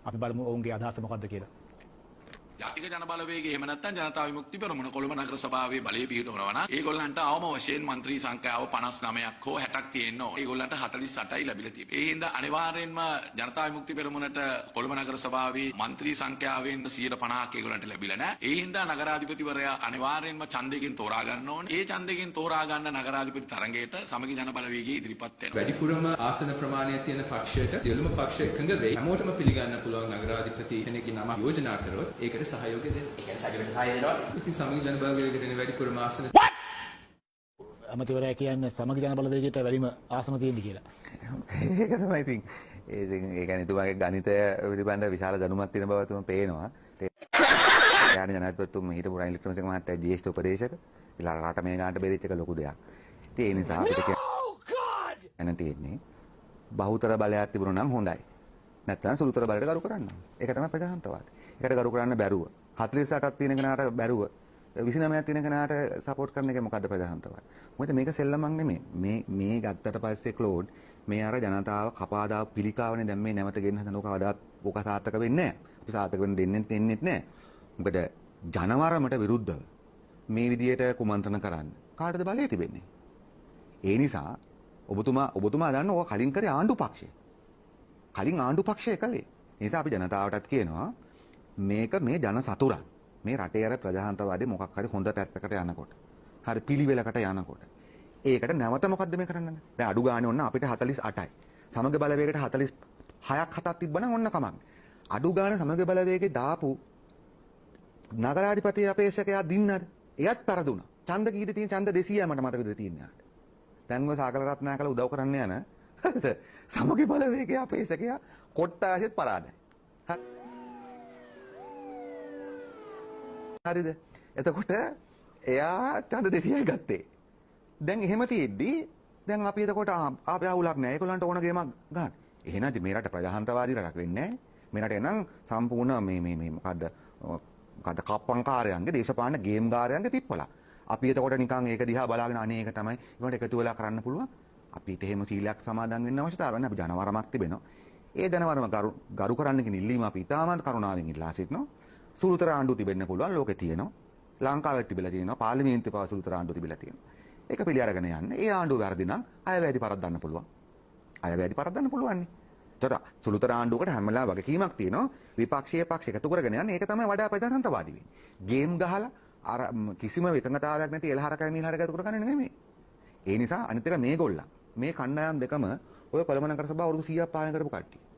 අපි බලමු ඔවුන්ගේ අදහස මොකක්ද කියලා. ජාතික ජන බලවේගය එහෙම නැත්නම් ජනතා විමුක්ති පෙරමුණ කොළඹ නගර සභාවේ බලය පිහිටවනවා නම් ඒගොල්ලන්ට අවම වශයෙන් മന്ത്രി සංඛ්‍යාව 59ක් හෝ 60ක් තියෙන්න ඕන. ඒගොල්ලන්ට 48යි ලැබිලා තියෙන්නේ. ඒ හින්දා අනිවාර්යෙන්ම ජනතා විමුක්ති පෙරමුණට කොළඹ නගර සභාවේ മന്ത്രി සංඛ්‍යාවෙන් 150ක් ඒගොල්ලන්ට ලැබිලා නැහැ. ඒ හින්දා නගරාධිපතිවරයා අනිවාර්යෙන්ම ඡන්දයෙන් තෝරා ගන්න ඕනේ. ඒ ඡන්දයෙන් තෝරා ගන්න නගරාධිපති තරඟයට සමගි ජන බලවේගය ඉදිරිපත් වෙනවා. වැඩිපුරම ආසන ප්‍රමාණය තියෙන පක්ෂයට සියලුම පක්ෂ එකඟ වෙයි. හැමෝටම පිළිගන්න පුළුවන් නගරාධිපති කෙනෙක්ගේ නම යෝජනා කරොත් ඒකට සහයෝගය දෙන්න. ඉතින් සමගි ජන බලවේගයට එන වැඩිපුරම ආසන අමතිවරයා කියන්නේ සමගි ජන බලවේගයට වැඩිම ආසන තියෙන්නේ කියලා. ඒක තමයි ඉතින් ඒ කියන්නේ තුමාගේ ගණිතය පිළිබඳ විශාල දැනුමක් තියෙන බව තුම පේනවා. යානි ජනාධිපතිතුමා හිටපු රනිල් වික්‍රමසිංහ මහත්තයා ජ්‍යෙෂ්ඨ උපදේශක. ඉතින් රට මේ ගානට බෙරිච්ච එක ලොකු දෙයක්. ඉතින් ඒ නිසා අපිට කියන්න තියෙන්නේ බහුතර බලයක් තිබුණා නම් හොඳයි. නැත්නම් සුළුතර බලයට ගරු කරන්න. ඒක තමයි ප්‍රජාතන්ත්‍රවාදී. ඒකට ගරු කරන්න බැරුව 48ක් තියෙන කෙනාට බැරුව 29ක් තියෙන කෙනාට සපෝට් කරන එක මොකද්ද ප්‍රජාතන්ත්‍රවාදී? මොකද මේක සෙල්ලමක් නෙමෙයි. මේ ගත්තට පස්සේ ක්ලෝඩ් මේ අර ජනතාව කපාදා පිළිකාවනේ දැන් මේ නැවත ගෙන්න හදන කවදාත් ඕක සාර්ථක වෙන්නේ නැහැ. අපි සාර්ථක වෙන්න දෙන්නේ නැහැ. මොකද ජනවරමට විරුද්ධව මේ විදියට කුමන්ත්‍රණ කරන්න කාටද බලය තිබෙන්නේ? ඒ නිසා ඔබතුමා දන්න ඕක කලින් කරේ ආණ්ඩු පක්ෂය. කලින් ආණ්ඩු පක්ෂය කළේ. ඒ නිසා අපි ජනතාවටත් කියනවා මේක මේ ජන සතුරන්. මේ රටේ අර ප්‍රජාතන්ත්‍රවාදී මොකක් හරි හොඳ පැත්තකට යනකොට. හරි පිළිවෙලකට යනකොට. ඒකට නැවත මොකද්ද මේ කරන්න? දැන් අඩු ගානේ ඔන්න අපිට 48යි. සමග බලවේගයට 46ක් 7ක් තිබ්බනම් ඔන්න කමක්. අඩු ගානේ සමග බලවේගේ දාපු නගරාධිපති අපේක්ෂකයා දින්නද? එයත් පරදුනා. ඡන්ද කීයද තියෙන? ඡන්ද 200යි මට මතකද තියෙන්නේ. දැන් ඔය සාගල රත්නාකර උදව් කරන්න යන හරිද? සමග බලවේගයේ අපේක්ෂකයා කොට්ටාසෙත් පරාදයි. හරිද? එතකොට එයා ඡන්ද 200යි ගත්තේ. දැන් එහෙම තියෙද්දි දැන් අපි එතකොට ආපේ අවුලක් නැහැ. ඒගොල්ලන්ට ඕන ගේමක් ගන්න. එහෙනම් මේ රට ප්‍රජාතන්ත්‍රවාදී රටක් වෙන්නේ නැහැ. මේ රට එනම් සම්පූර්ණ මේ මොකද්ද කප්පංකාරයන්ගේ දේශපාලන ගේම් ගාරයන්ගේ තිප්පලා. අපි එතකොට නිකන් ඒක දිහා බලාගෙන අනේ ඒක තමයි ඒකට එකතු වෙලා කරන්න පුළුවන්. අපිට එහෙම සීලයක් සමාදන් වෙන්න අවශ්‍යතාවයක් නැහැ. අපි ජනවරමක් තිබෙනවා. ඒ ජනවරම ගරු කරන්න කියන ඉල්ලීම අපි ඉතාමත් කරුණාවෙන් ඉල්ලා සිටිනවා. සුළුතර ආණ්ඩු තිබෙන්න පුළුවන් ලෝකේ තියෙනවා. ලංකාවේ තිබිලා තියෙනවා. පාර්ලිමේන්තුවේ පවා සුළුතර ආණ්ඩු තිබිලා තියෙනවා. ඒක පිළි අරගෙන යන්න. ඒ ආණ්ඩුව වැරදි නම් අයවැඩි පරද්දන්න පුළුවන්. අයවැඩි පරද්දන්න පුළුවන් නේ. එතකොට සුළුතර ආණ්ඩුවකට හැමලා වගකීමක් තියෙනවා. විපක්ෂීය පක්ෂ එකතු කරගෙන යන්නේ. ඒක තමයි වඩා ප්‍රජාතන්ත්‍රවාදී වෙන්නේ. ගේම් ගහලා අර කිසිම එකඟතාවයක් නැති එලහරකයි මීලහරකයි එකතු කරගන්නේ නෙමෙයි. ඒ නිසා අනිත් එක මේගොල්ලන් මේ කණ්ඩායම් දෙකම ඔය කොළඹ නගර සභාව අවුරුදු 100ක් පාලනය කරපු කට්ටිය.